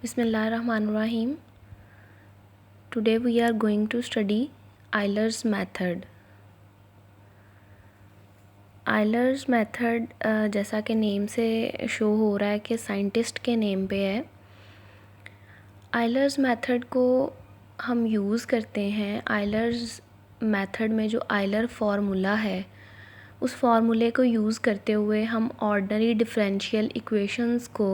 Bismillahirrahmanirrahim. Today we are going to study Euler's method. Euler's method जैसा कि name से show हो रहा है कि साइंटिस्ट के नेम पे है. Euler's method को हम यूज़ करते हैं. Euler's method में जो Euler फार्मूला है उस फार्मूले को यूज़ करते हुए हम ऑर्डिनरी डिफरेंशियल इक्वेशंस को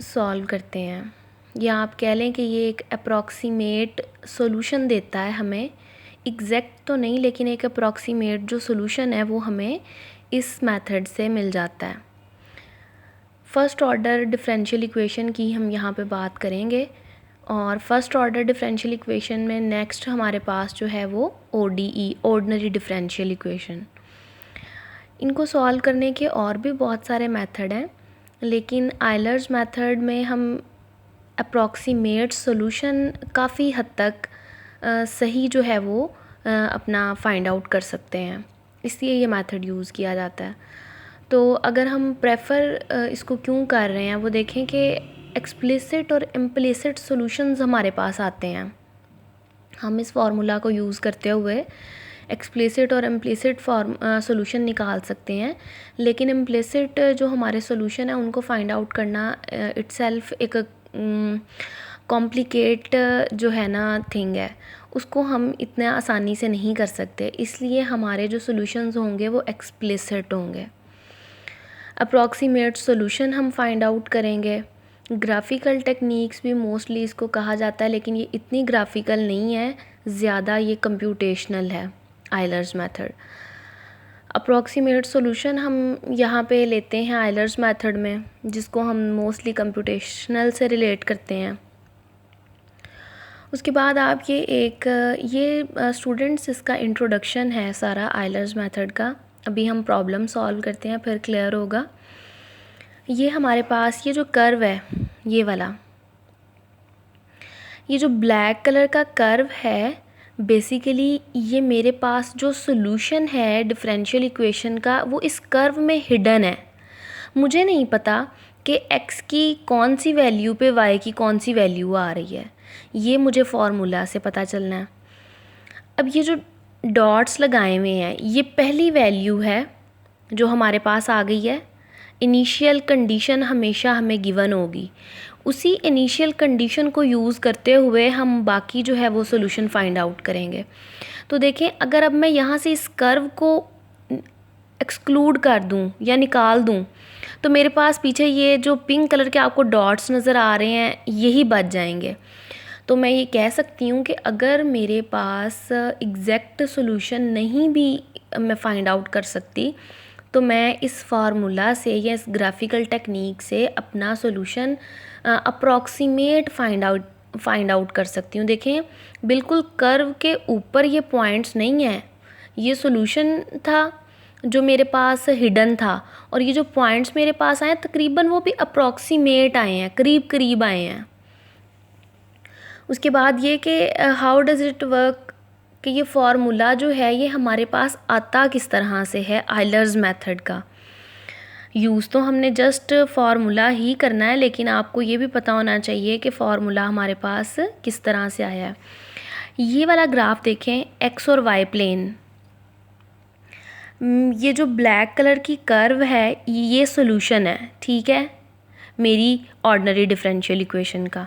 सॉल्व करते हैं, या आप कह लें कि ये एक अप्रॉक्सीमेट सॉल्यूशन देता है हमें. एग्जैक्ट तो नहीं, लेकिन एक अप्रॉक्सीमेट जो सॉल्यूशन है वो हमें इस मेथड से मिल जाता है. फ़र्स्ट ऑर्डर डिफरेंशियल इक्वेशन की हम यहाँ पे बात करेंगे, और फर्स्ट ऑर्डर डिफरेंशियल इक्वेशन में नेक्स्ट हमारे पास जो है वो ODE ऑर्डिनरी डिफरेंशियल इक्वेशन. इनको सॉल्व करने के और भी बहुत सारे मेथड हैं, लेकिन आइलर्स मेथड में हम अप्रॉक्सीमेट सॉल्यूशन काफ़ी हद तक सही जो है वो अपना फाइंड आउट कर सकते हैं, इसलिए ये मेथड यूज़ किया जाता है. तो अगर हम प्रेफर इसको क्यों कर रहे हैं वो देखें कि एक्सप्लिसिट और इम्प्लिसिट सॉल्यूशंस हमारे पास आते हैं. हम इस फार्मूला को यूज़ करते हुए एक्सप्लिसिट और इम्प्लिसिट सॉल्यूशन निकाल सकते हैं, लेकिन इम्प्लिसिट जो हमारे सॉल्यूशन है उनको फाइंड आउट करना इटसेल्फ एक कॉम्प्लिकेट जो है ना थिंग है, उसको हम इतना आसानी से नहीं कर सकते. इसलिए हमारे जो सॉल्यूशंस होंगे वो एक्सप्लिसिट होंगे. अप्रॉक्सीमेट सॉल्यूशन हम फाइंड आउट करेंगे. ग्राफिकल टेक्निक्स भी मोस्टली इसको कहा जाता है, लेकिन ये इतनी ग्राफिकल नहीं है, ज़्यादा ये कंप्यूटेशनल है आइलर्स मेथड. अप्रॉक्सीमेट सॉल्यूशन हम यहाँ पे लेते हैं आइलर्स मेथड में, जिसको हम मोस्टली कंप्यूटेशनल से रिलेट करते हैं. उसके बाद आप ये स्टूडेंट्स इसका इंट्रोडक्शन है सारा आइलर्स मेथड का. अभी हम प्रॉब्लम सॉल्व करते हैं, फिर क्लियर होगा. ये हमारे पास ये जो कर्व है, ये वाला, ये जो ब्लैक कलर का कर्व है, बेसिकली ये मेरे पास जो सॉल्यूशन है डिफरेंशियल इक्वेशन का वो इस कर्व में हिडन है. मुझे नहीं पता कि x की कौन सी वैल्यू पे y की कौन सी वैल्यू आ रही है, ये मुझे फार्मूला से पता चलना है. अब ये जो डॉट्स लगाए हुए हैं ये पहली वैल्यू है जो हमारे पास आ गई है. इनिशियल कंडीशन हमेशा हमें गिवन होगी, उसी इनिशियल कंडीशन को यूज़ करते हुए हम बाकी जो है वो सॉल्यूशन फाइंड आउट करेंगे. तो देखें, अगर अब मैं यहाँ से इस कर्व को एक्सक्लूड कर दूँ या निकाल दूँ तो मेरे पास पीछे ये जो पिंक कलर के आपको डॉट्स नज़र आ रहे हैं यही बच जाएंगे. तो मैं ये कह सकती हूँ कि अगर मेरे पास एग्जैक्ट सॉल्यूशन नहीं भी मैं फाइंड आउट कर सकती, तो मैं इस फार्मूला से या इस ग्राफिकल टेक्निक से अपना सॉल्यूशन अप्रॉक्सीमेट फाइंड आउट कर सकती हूँ. देखें, बिल्कुल कर्व के ऊपर ये पॉइंट्स नहीं हैं, ये सॉल्यूशन था जो मेरे पास हिडन था, और ये जो पॉइंट्स मेरे पास आए तकरीबन वो भी अप्रॉक्सीमेट आए हैं, करीब करीब आए हैं. उसके बाद ये कि हाउ डज़ इट वर्क, कि ये फार्मूला जो है ये हमारे पास आता किस तरह से है आइलर्स मेथड का. यूज़ तो हमने जस्ट फार्मूला ही करना है, लेकिन आपको ये भी पता होना चाहिए कि फार्मूला हमारे पास किस तरह से आया है. ये वाला ग्राफ देखें, एक्स और वाई प्लेन, ये जो ब्लैक कलर की कर्व है ये सॉल्यूशन है, ठीक है, मेरी ऑर्डिनरी डिफरेंशियल इक्वेशन का.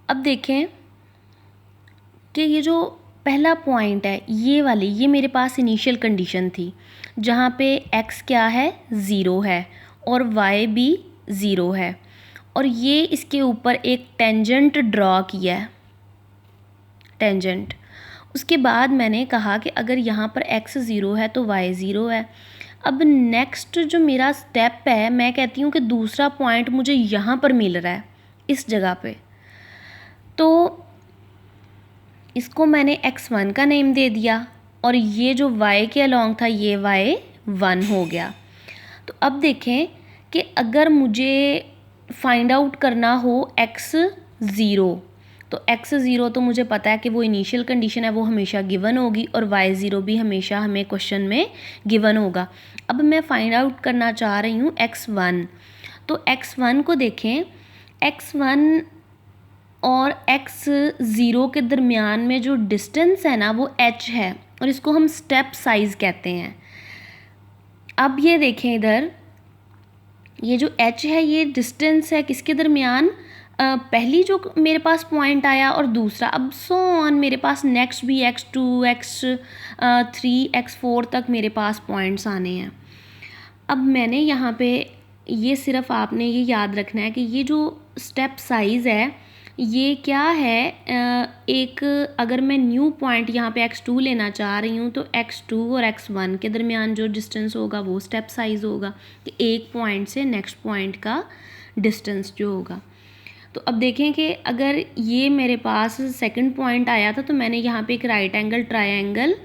अब देखें कि ये जो पहला पॉइंट है ये वाली, ये मेरे पास इनिशियल कंडीशन थी जहाँ पे x क्या है, 0 है, और y भी 0 है, और ये इसके ऊपर एक टेंजेंट ड्रॉ किया है, टेंजेंट. उसके बाद मैंने कहा कि अगर यहाँ पर x 0 है तो y 0 है. अब नेक्स्ट जो मेरा स्टेप है, मैं कहती हूँ कि दूसरा पॉइंट मुझे यहाँ पर मिल रहा है इस जगह पे, तो इसको मैंने x1 का नेम दे दिया, और ये जो y के अलॉन्ग था ये y1 हो गया. तो अब देखें कि अगर मुझे फाइंड आउट करना हो x0, तो x0 तो मुझे पता है कि वो इनिशियल कंडीशन है, वो हमेशा गिवन होगी, और y0 भी हमेशा हमें क्वेश्चन में गिवन होगा. अब मैं फाइंड आउट करना चाह रही हूँ x1, तो x1 को देखें, x1 और x0 के दरमियान में जो डिस्टेंस है ना वो h है और इसको हम स्टेप साइज़ कहते हैं। अब ये देखें इधर, ये जो h है ये डिस्टेंस है किसके दरमियान, पहली जो मेरे पास पॉइंट आया और दूसरा, अब सो ऑन मेरे पास नेक्स्ट भी x2 x3 x4 तक मेरे पास पॉइंट्स आने हैं। अब मैंने यहाँ पे ये सिर्फ आपने ये याद रखना है कि ये जो स्टेप साइज़ है ये क्या है, एक अगर मैं न्यू पॉइंट यहाँ पे x2 लेना चाह रही हूँ तो x2 और x1 के दरमियान जो डिस्टेंस होगा वो स्टेप साइज़ होगा कि एक पॉइंट से नेक्स्ट पॉइंट का डिस्टेंस जो होगा। तो अब देखें कि अगर ये मेरे पास सेकंड पॉइंट आया था तो मैंने यहाँ पे एक राइट एंगल ट्रायंगल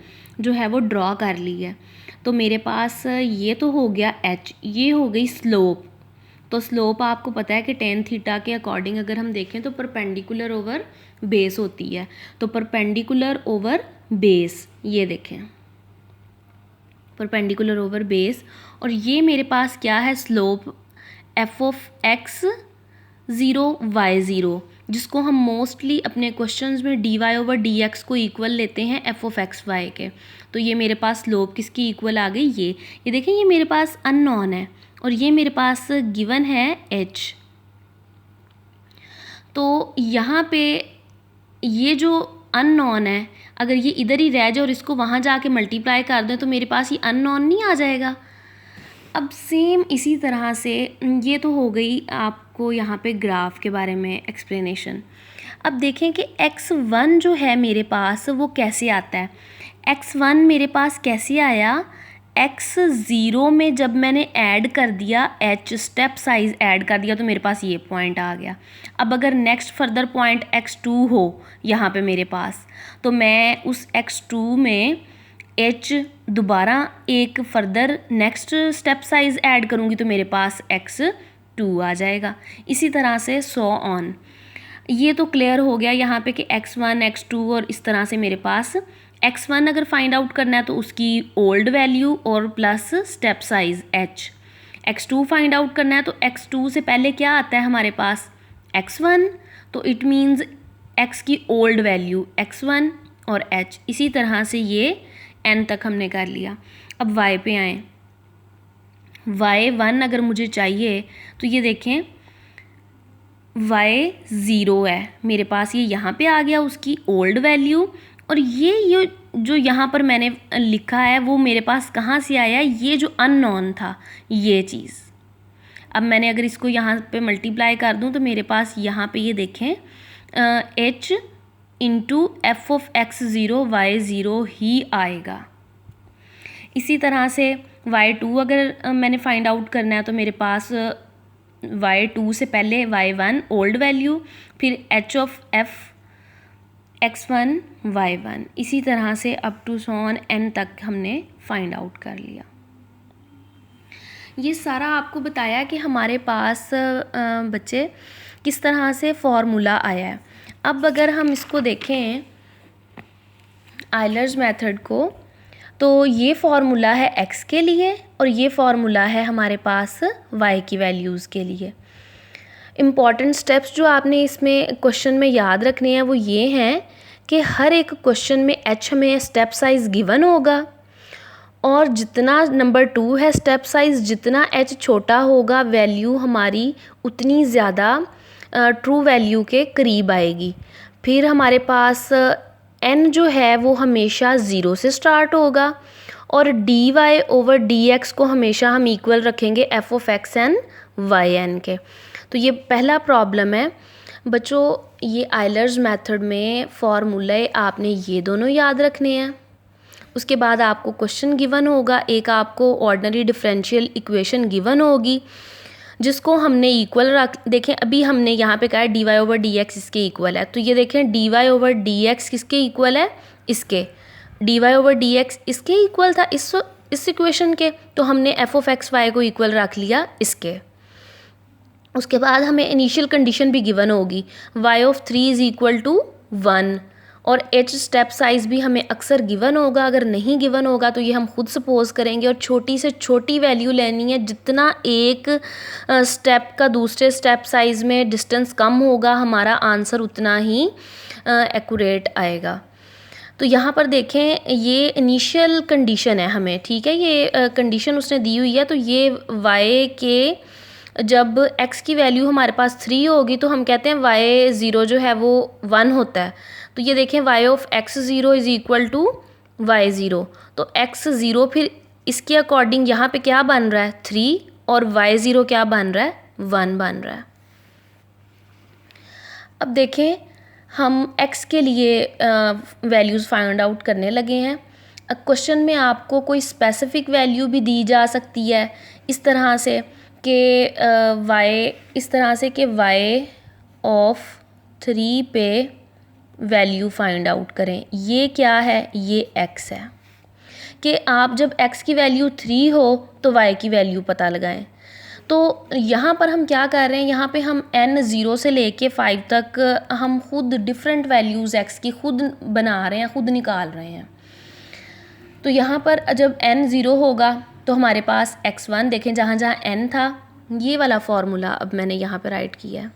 जो है वो ड्रॉ कर ली है। तो मेरे पास ये तो हो गया h, ये हो गई स्लोप। तो स्लोप आपको पता है कि tan थीटा के अकॉर्डिंग अगर हम देखें तो परपेंडिकुलर ओवर बेस होती है। तो परपेंडिकुलर ओवर बेस, ये देखें परपेंडिकुलर ओवर बेस, और ये मेरे पास क्या है slope f of x 0 y 0, जिसको हम मोस्टली अपने क्वेश्चंस में dy ओवर dx को इक्वल लेते हैं f ऑफ x y के। तो ये मेरे पास स्लोप किसकी इक्वल आ गई, ये देखें ये मेरे पास अननोन है और ये मेरे पास गिवन है h। तो यहाँ पे ये जो अननोन है अगर ये इधर ही रह जाए और इसको वहाँ जाके मल्टीप्लाई कर दें तो मेरे पास ये अननोन नहीं आ जाएगा। अब सेम इसी तरह से ये तो हो गई आपको यहाँ पे ग्राफ के बारे में एक्सप्लेनेशन। अब देखें कि x1 जो है मेरे पास वो कैसे आता है। x1 मेरे पास कैसे आया, x0 में जब मैंने ऐड कर दिया h, स्टेप साइज़ ऐड कर दिया तो मेरे पास ये पॉइंट आ गया। अब अगर नेक्स्ट फर्दर पॉइंट x2 हो यहाँ पे मेरे पास, तो मैं उस x2 में h दोबारा एक further next step size add करूँगी तो मेरे पास x2 आ जाएगा। इसी तरह से सो ऑन। ये तो क्लियर हो गया यहाँ पे कि x1 x2 और इस तरह से मेरे पास x1 अगर फाइंड आउट करना है तो उसकी ओल्ड वैल्यू और plus step size h, x2 find out करना है तो x2 से पहले क्या आता है हमारे पास x1, तो इट मीन्स x की ओल्ड वैल्यू x1 और h। इसी तरह से ये n तक हमने कर लिया। अब y पे आएँ, y1 अगर मुझे चाहिए तो ये देखें y0 है मेरे पास, ये यहाँ पे आ गया उसकी ओल्ड वैल्यू, और ये जो यहाँ पर मैंने लिखा है वो मेरे पास कहाँ से आया, ये जो अननोन था ये चीज़। अब मैंने अगर इसको यहाँ पे मल्टीप्लाई कर दूँ तो मेरे पास यहाँ पे ये देखें h into F of x0 y0 ही आएगा। इसी तरह से y2 अगर मैंने फाइंड आउट करना है तो मेरे पास y2 से पहले y1 ओल्ड वैल्यू, फिर h of f x1 y1, इसी तरह से up to so on n तक हमने फाइंड आउट कर लिया। ये सारा आपको बताया कि हमारे पास बच्चे किस तरह से फॉर्मूला आया है। अब अगर हम इसको देखें आयलर्स मेथड को, तो ये फार्मूला है x के लिए और ये फार्मूला है हमारे पास y की वैल्यूज़ के लिए। इम्पॉर्टेंट स्टेप्स जो आपने इसमें क्वेश्चन में याद रखने हैं वो ये हैं कि हर एक क्वेश्चन में h हमें स्टेप साइज़ गिवन होगा और जितना नंबर 2 है स्टेप साइज़, जितना h छोटा होगा वैल्यू हमारी उतनी ज़्यादा ट्रू वैल्यू के करीब आएगी। फिर हमारे पास n जो है वो हमेशा 0 से स्टार्ट होगा और dy ओवर dx को हमेशा हम इक्वल रखेंगे f of x n y n के। तो ये पहला प्रॉब्लम है बच्चों। ये आयलर्स मेथड में फॉर्मूले आपने ये दोनों याद रखने हैं। उसके बाद आपको क्वेश्चन गिवन होगा, एक आपको ऑर्डिनरी डिफरेंशियल इक्वेशन गिवन होगी जिसको हमने इक्वल रख, देखें अभी हमने यहाँ पे कहा है dy ओवर dx इसके इक्वल है, तो ये देखें dy ओवर dx किसके इक्वल है, इसके। dy ओवर dx इसके इक्वल था इस इक्वेशन के, तो हमने f ऑफ x y को इक्वल रख लिया इसके। उसके बाद हमें इनिशियल कंडीशन भी गिवन होगी y of 3 is equal to 1 और एच स्टेप साइज़ भी हमें अक्सर गिवन होगा, अगर नहीं गिवन होगा तो ये हम खुद सपोज करेंगे और छोटी से छोटी वैल्यू लेनी है। जितना एक स्टेप का दूसरे स्टेप साइज़ में डिस्टेंस कम होगा हमारा आंसर उतना ही एक्यूरेट आएगा। तो यहाँ पर देखें ये इनिशियल कंडीशन है हमें, ठीक है, ये कंडीशन उसने दी हुई है। तो ये y के जब x की वैल्यू हमारे पास 3 होगी तो हम कहते हैं y0 जो है वो 1 होता है। तो ये देखें y of x0 is equal to y0, तो x0 फिर इसके अकॉर्डिंग यहाँ पे क्या बन रहा है 3 और y0 क्या बन रहा है 1 बन रहा है। अब देखें हम x के लिए वैल्यूज़ फाइंड आउट करने लगे हैं। क्वेश्चन में आपको कोई स्पेसिफिक वैल्यू भी दी जा सकती है इस तरह से कि y ऑफ 3 पे वैल्यू फाइंड आउट करें। ये क्या है, ये x है कि आप जब x की वैल्यू 3 हो तो y की वैल्यू पता लगाएं। तो यहाँ पर हम क्या कर रहे हैं, यहाँ पे हम n 0 से लेके 5 तक हम खुद डिफरेंट वैल्यूज़ x की खुद बना रहे हैं, खुद निकाल रहे हैं। तो यहाँ पर जब n 0 होगा तो हमारे पास x1 देखें जहाँ जहाँ n था, ये वाला फार्मूला अब मैंने यहाँ पे राइट किया है।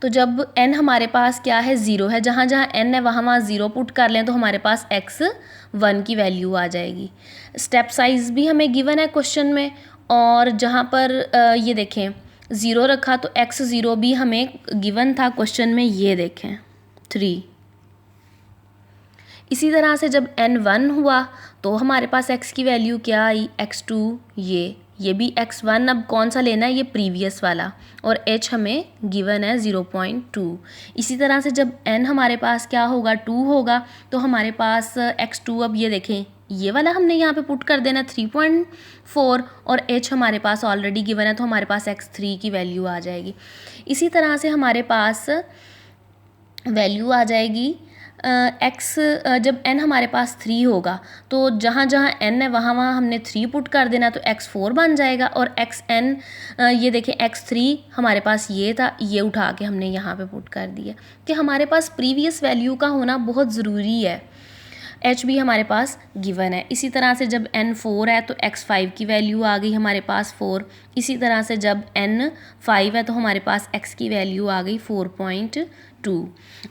तो जब n हमारे पास क्या है 0 है, जहाँ जहाँ n है वहाँ वहाँ 0 पुट कर लें तो हमारे पास x1 की वैल्यू आ जाएगी। स्टेप साइज़ भी हमें गिवन है क्वेश्चन में, और जहाँ पर ये देखें 0 रखा तो x0 भी हमें गिवन था क्वेश्चन में, ये देखें 3। इसी तरह से जब n 1 हुआ तो हमारे पास x की वैल्यू क्या आई x2, ये भी x1 अब कौन सा लेना है, ये प्रीवियस वाला, और h हमें गिवन है 0.2। इसी तरह से जब n हमारे पास क्या होगा 2 होगा तो हमारे पास x2 अब ये देखें ये वाला हमने यहाँ पे पुट कर देना 3.4, और h हमारे पास ऑलरेडी गिवन है तो हमारे पास x3 की वैल्यू आ जाएगी। इसी तरह से हमारे पास वैल्यू आ जाएगी x जब n हमारे पास 3 होगा तो जहाँ जहाँ n है वहाँ वहाँ हमने 3 पुट कर देना तो x4 बन जाएगा, और xn ये देखें x3 हमारे पास ये था, ये उठा के हमने यहाँ पे पुट कर दिया कि हमारे पास प्रीवियस वैल्यू का होना बहुत ज़रूरी है। h भी हमारे पास गिवन है। इसी तरह से जब n 4 है तो x5 की वैल्यू आ गई हमारे पास 4। इसी तरह से जब n 5 है तो हमारे पास x की वैल्यू आ गई 4.2।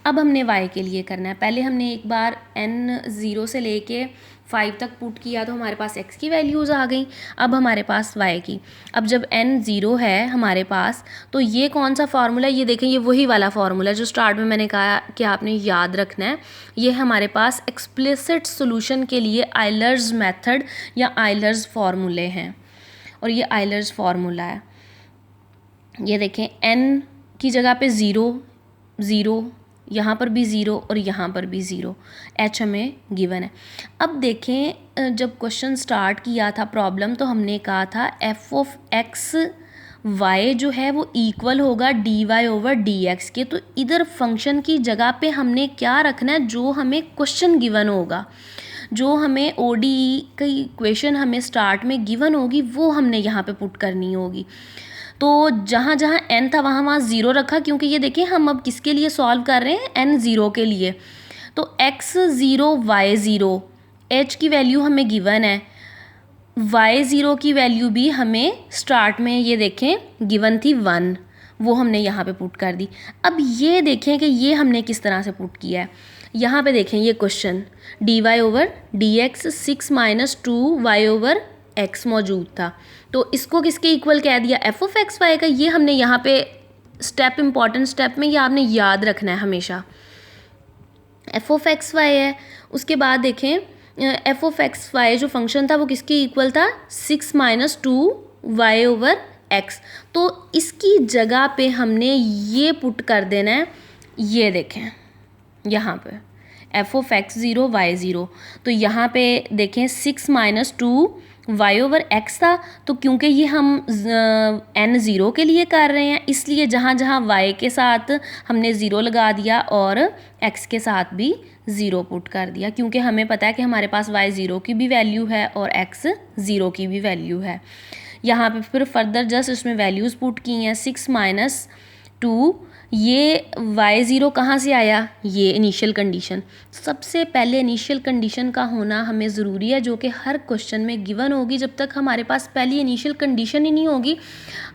अब हमने y के लिए करना है। पहले हमने एक बार n 0 से लेके 5 तक पुट किया तो हमारे पास x की वैल्यूज़ आ गई। अब हमारे पास y की, अब जब n 0 है हमारे पास तो ये कौन सा फार्मूला है, ये देखें ये वही वाला फार्मूला जो स्टार्ट में मैंने कहा कि आपने याद रखना है। ये हमारे पास एक्सप्लिसिट सोल्यूशन के लिए आइलर्स मेथड या आइलर्स फार्मूले हैं, और ये आइलर्स फार्मूला है। ये देखें n की जगह पे 0 0, यहाँ पर भी 0 और यहाँ पर भी 0, h हमें गिवन है। अब देखें जब क्वेश्चन स्टार्ट किया था प्रॉब्लम तो हमने कहा था f ऑफ x y जो है वो इक्वल होगा dy ओवर dx के। तो इधर फंक्शन की जगह पे हमने क्या रखना है, जो हमें क्वेश्चन गिवन होगा, जो हमें ODE की इक्वेशन हमें स्टार्ट में गिवन होगी वो हमने यहाँ पे पुट करनी होगी। तो जहाँ जहाँ n था वहाँ वहाँ 0 रखा, क्योंकि ये देखिए हम अब किसके लिए सॉल्व कर रहे हैं, n 0 के लिए। तो x0 y0 h की वैल्यू हमें गिवन है, y0 की वैल्यू भी हमें स्टार्ट में ये देखें गिवन थी 1, वो हमने यहाँ पे पुट कर दी। अब ये देखें कि ये हमने किस तरह से पुट किया है। यहाँ पे देखें ये question dy over dx 6 - 2y over x मौजूद था, तो इसको किसके इक्वल कह दिया, f ऑफ एक्स वाई का। ये हमने यहाँ पे स्टेप इम्पॉर्टेंट स्टेप में ये आपने याद रखना है हमेशा, f ऑफ एक्स वाई है। उसके बाद देखें f ऑफ एक्स वाई जो फंक्शन था वो किसके इक्वल था, 6 - 2y ओवर x। तो इसकी जगह पे हमने ये पुट कर देना है, ये देखें यहाँ पे f ऑफ x0 y0। तो यहाँ पे देखें 6 - 2y ओवर x था, तो क्योंकि ये हम n 0 के लिए कर रहे हैं इसलिए जहाँ जहाँ y के साथ हमने 0 लगा दिया और x के साथ भी 0 पुट कर दिया, क्योंकि हमें पता है कि हमारे पास y 0 की भी वैल्यू है और x 0 की भी वैल्यू है। यहाँ पे फिर फर्दर जस्ट इसमें वैल्यूज़ पुट की हैं, 6 - 2, ये y0 कहाँ से आया, ये इनिशियल कंडीशन। सबसे पहले इनिशियल कंडीशन का होना हमें ज़रूरी है, जो कि हर क्वेश्चन में गिवन होगी। जब तक हमारे पास पहली इनिशियल कंडीशन ही नहीं होगी,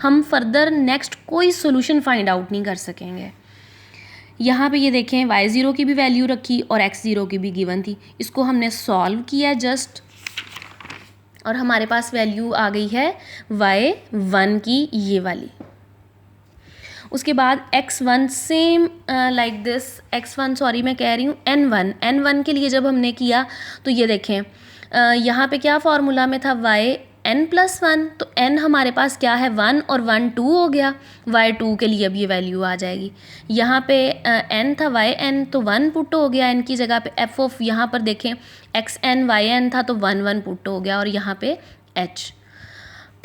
हम फर्दर नेक्स्ट कोई सोल्यूशन फाइंड आउट नहीं कर सकेंगे। यहाँ पे ये देखें, y0 की भी वैल्यू रखी और x0 की भी गिवन थी, इसको हमने सॉल्व किया जस्ट, और हमारे पास वैल्यू आ गई है y1 की, ये वाली। उसके बाद x1 same like this, x1 sorry मैं कह रही हूँ n1 के लिए जब हमने किया तो ये देखें, यहाँ पे क्या फार्मूला में था, yn+1, तो n हमारे पास क्या है 1 और 1 2 हो गया, y2 के लिए अब ये वैल्यू आ जाएगी। यहाँ पे n था yn, तो 1 पुट हो गया n की जगह पे, f ऑफ यहाँ पर देखें xn yn था तो 1 1 पुट हो गया, और यहाँ पे h।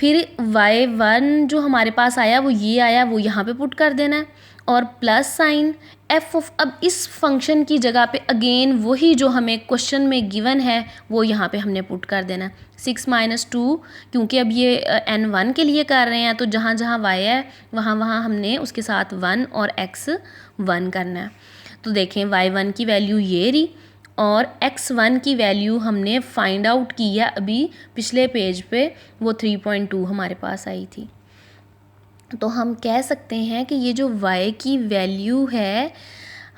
फिर y1 जो हमारे पास आया वो ये आया, वो यहाँ पे पुट कर देना है, और प्लस साइन f ऑफ, अब इस फंक्शन की जगह पे अगेन वही जो हमें क्वेश्चन में गिवन है वो यहाँ पे हमने पुट कर देना है। 6 - 2, क्योंकि अब ये n1 के लिए कर रहे हैं, तो जहाँ जहाँ y है वहाँ वहाँ हमने उसके साथ 1 और x1 करना है। तो देखें y1 की वैल्यू ये रही, और x1 की वैल्यू हमने फाइंड आउट की है अभी पिछले पेज पे, वो 3.2 हमारे पास आई थी। तो हम कह सकते हैं कि ये जो y की वैल्यू है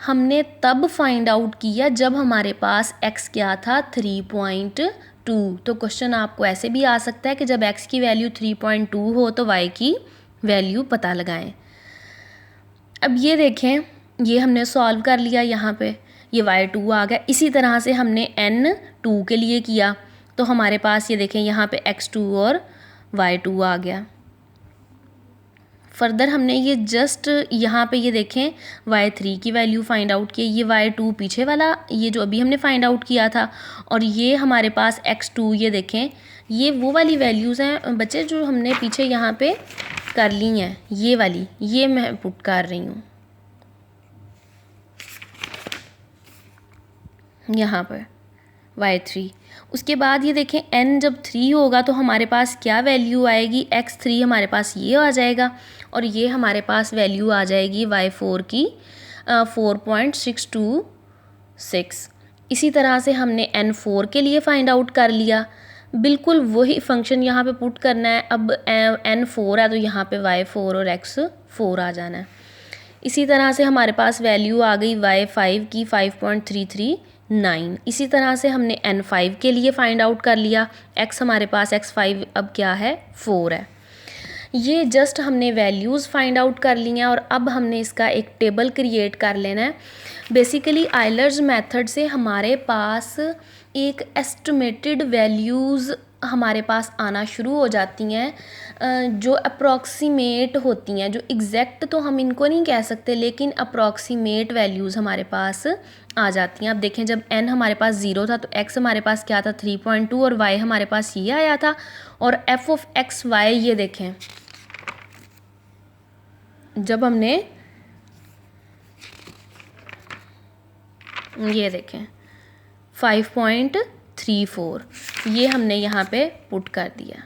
हमने तब फाइंड आउट किया जब हमारे पास x क्या था, 3.2। तो क्वेश्चन आपको ऐसे भी आ सकता है कि जब x की वैल्यू 3.2 हो तो y की वैल्यू पता लगाएं। अब ये देखें, ये हमने सॉल्व कर लिया, यहाँ पे ये y2 आ गया। इसी तरह से हमने n2 के लिए किया, तो हमारे पास ये देखें यहाँ पे x2 और y2 आ गया। फर्दर हमने ये जस्ट यहाँ पे ये देखें y3 की वैल्यू फाइंड आउट की, ये y2 पीछे वाला, ये जो अभी हमने फाइंड आउट किया था, और ये हमारे पास x2, ये देखें ये वो वाली वैल्यूज़ हैं बच्चे जो हमने पीछे यहाँ पे कर ली हैं, ये वाली, ये मैं पुट कर रही हूँ यहाँ पर y3। उसके बाद ये देखें n जब 3 होगा तो हमारे पास क्या वैल्यू आएगी, x3 हमारे पास ये आ जाएगा, और ये हमारे पास वैल्यू आ जाएगी y4 की 4.626। इसी तरह से हमने n4 के लिए फाइंड आउट कर लिया, बिल्कुल वही फंक्शन यहाँ पे पुट करना है। अब n4 है तो यहाँ पे y4 और x4 आ जाना है। इसी तरह से हमारे पास वैल्यू आ गई y5 की 5.339। इसी तरह से हमने n5 के लिए फाइंड आउट कर लिया, x हमारे पास x5 अब क्या है, 4 है। ये जस्ट हमने वैल्यूज़ फाइंड आउट कर ली हैं, और अब हमने इसका एक टेबल क्रिएट कर लेना है। बेसिकली आइलर्स मेथड से हमारे पास एक एस्टिमेटेड वैल्यूज़ हमारे पास आना शुरू हो जाती हैं, जो अप्रॉक्सीमेट होती हैं, जो एग्जैक्ट तो हम इनको नहीं कह सकते, लेकिन अप्रॉक्सीमेट वैल्यूज़ हमारे पास आ जाती हैं। अब देखें, जब n हमारे पास 0 था तो x हमारे पास क्या था, 3.2, और y हमारे पास ये आया था, और f ऑफ x y ये देखें, जब हमने ये देखें 5.34 ये हमने यहाँ पे पुट कर दिया।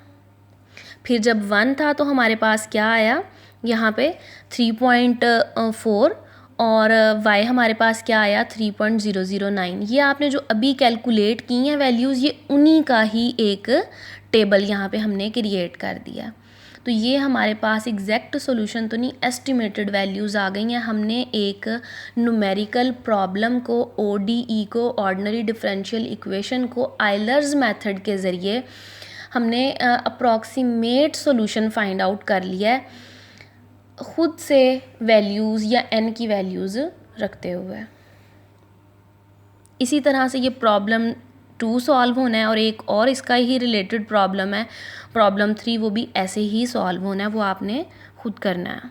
फिर जब 1 था तो हमारे पास क्या आया, यहाँ पे 3.4, और y हमारे पास क्या आया, 3.009। ये आपने जो अभी कैलकुलेट की हैं वैल्यूज़, ये उन्हीं का ही एक टेबल यहाँ पे हमने क्रिएट कर दिया। तो ये हमारे पास एग्जैक्ट सॉल्यूशन तो नहीं, एस्टिमेटेड वैल्यूज़ आ गई हैं। हमने एक न्यूमेरिकल प्रॉब्लम को, ODE को, ऑर्डिनरी डिफरेंशियल इक्वेशन को आइलर्स मेथड के ज़रिए हमने अप्रॉक्सीमेट सॉल्यूशन फाइंड आउट कर लिया है, ख़ुद से वैल्यूज़ या n की वैल्यूज़ रखते हुए। इसी तरह से ये प्रॉब्लम 2 सॉल्व होना है, और एक और इसका ही रिलेटेड प्रॉब्लम है, प्रॉब्लम 3, वो भी ऐसे ही सॉल्व होना है, वो आपने खुद करना है।